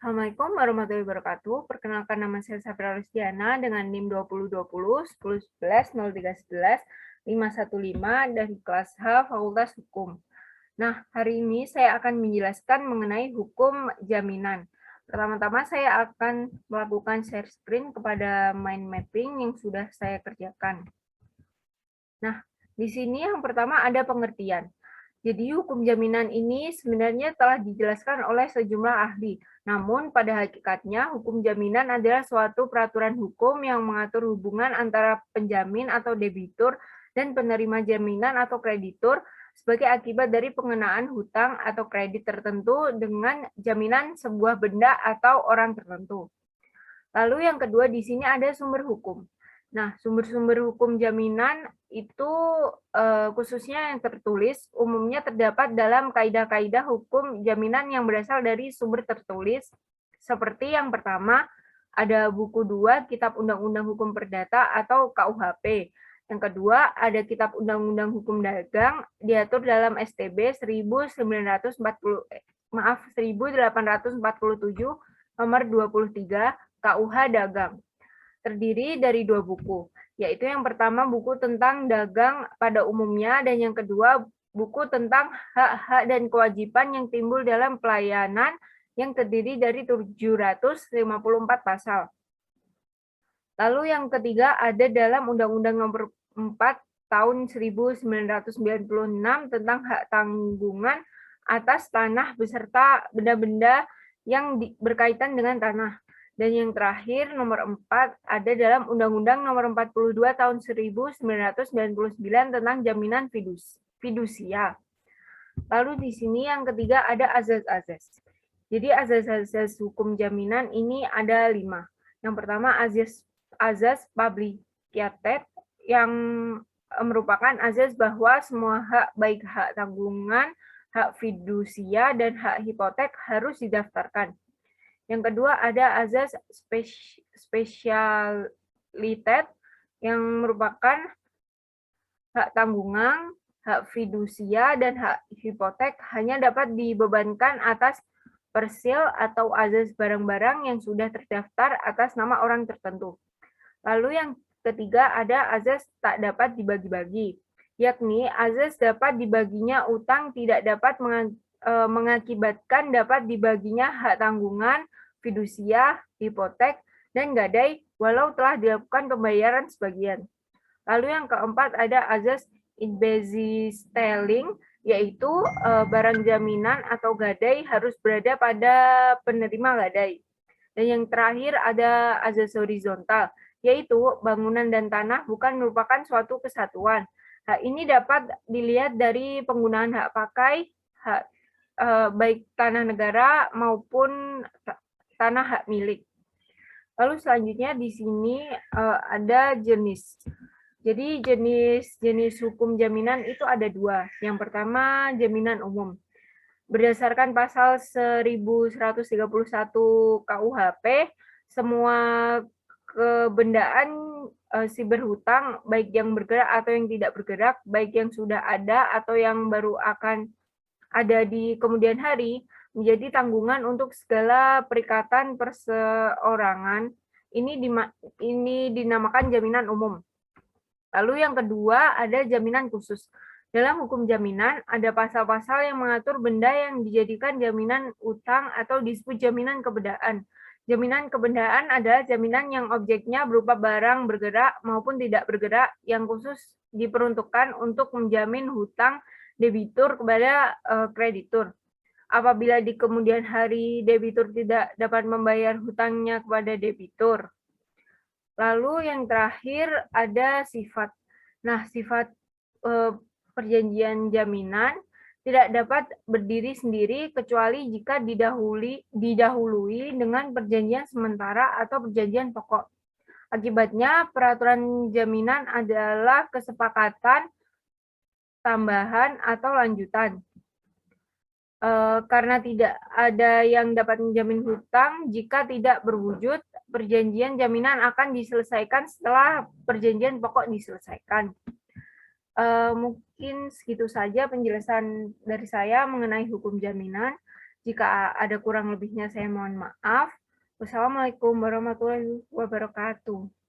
Assalamualaikum warahmatullahi wabarakatuh. Perkenalkan nama saya Safira Rusdiana dengan NIM 2020 1011 0311 515 dari kelas H Fakultas Hukum. Nah, hari ini saya akan menjelaskan mengenai hukum jaminan. Pertama-tama saya akan melakukan share screen kepada mind mapping yang sudah saya kerjakan. Nah, di sini yang pertama ada pengertian. Jadi hukum jaminan ini sebenarnya telah dijelaskan oleh sejumlah ahli. Namun pada hakikatnya hukum jaminan adalah suatu peraturan hukum yang mengatur hubungan antara penjamin atau debitur dan penerima jaminan atau kreditur sebagai akibat dari pengenaan hutang atau kredit tertentu dengan jaminan sebuah benda atau orang tertentu. Lalu yang kedua di sini ada sumber hukum. Nah, sumber-sumber hukum jaminan itu khususnya yang tertulis umumnya terdapat dalam kaidah-kaidah hukum jaminan yang berasal dari sumber tertulis. Seperti yang pertama, ada buku 2 Kitab Undang-Undang Hukum Perdata atau KUHP. Yang kedua, ada Kitab Undang-Undang Hukum Dagang diatur dalam STB 1847 nomor 23 KUH Dagang. Terdiri dari 2 buku, yaitu yang pertama buku tentang dagang pada umumnya dan yang kedua buku tentang hak-hak dan kewajiban yang timbul dalam pelayanan yang terdiri dari 754 pasal. Lalu yang ketiga ada dalam Undang-Undang Nomor 4 Tahun 1996 tentang hak tanggungan atas tanah beserta benda-benda yang berkaitan dengan tanah. Dan yang terakhir, nomor 4, ada dalam Undang-Undang Nomor 42 Tahun 1999 tentang jaminan fidusia. Lalu di sini yang ketiga ada azas-azas. Jadi azas-azas hukum jaminan ini ada 5. Yang pertama azas publicated yang merupakan azas bahwa semua hak baik hak tanggungan, hak fidusia, dan hak hipotek harus didaftarkan. Yang kedua ada azas specialitet yang merupakan hak tanggungan, hak fidusia, dan hak hipotek hanya dapat dibebankan atas persil atau azas barang-barang yang sudah terdaftar atas nama orang tertentu. Lalu yang ketiga ada azas tak dapat dibagi-bagi, yakni azas dapat dibaginya utang tidak dapat mengakibatkan dapat dibaginya hak tanggungan, fidusia, hipotek, dan gadai walau telah dilakukan pembayaran sebagian. Lalu yang keempat ada azas inbezistelling, yaitu barang jaminan atau gadai harus berada pada penerima gadai. Dan yang terakhir ada azas horizontal, yaitu bangunan dan tanah bukan merupakan suatu kesatuan. Hak ini dapat dilihat dari penggunaan hak pakai, hak baik tanah negara maupun tanah hak milik. Lalu selanjutnya di sini ada jenis. Jadi jenis hukum jaminan itu ada 2. Yang pertama jaminan umum. Berdasarkan pasal 1131 KUHP, semua kebendaan si berhutang, baik yang bergerak atau yang tidak bergerak, baik yang sudah ada atau yang baru akan ada di kemudian hari, menjadi tanggungan untuk segala perikatan perseorangan. Ini dinamakan jaminan umum. Lalu yang kedua ada jaminan khusus. Dalam hukum jaminan ada pasal-pasal yang mengatur benda yang dijadikan jaminan utang atau disebut jaminan kebendaan. Jaminan kebendaan adalah jaminan yang objeknya berupa barang bergerak maupun tidak bergerak yang khusus diperuntukkan untuk menjamin hutang debitur kepada kreditur. Apabila di kemudian hari debitur tidak dapat membayar hutangnya kepada debitur. Lalu yang terakhir ada sifat. Nah, sifat perjanjian jaminan tidak dapat berdiri sendiri kecuali jika didahului dengan perjanjian sementara atau perjanjian pokok. Akibatnya, peraturan jaminan adalah kesepakatan tambahan atau lanjutan. Karena tidak ada yang dapat menjamin hutang, jika tidak berwujud, perjanjian jaminan akan diselesaikan setelah perjanjian pokok diselesaikan. Mungkin segitu saja penjelasan dari saya mengenai hukum jaminan. Jika ada kurang lebihnya saya mohon maaf. Wassalamualaikum warahmatullahi wabarakatuh.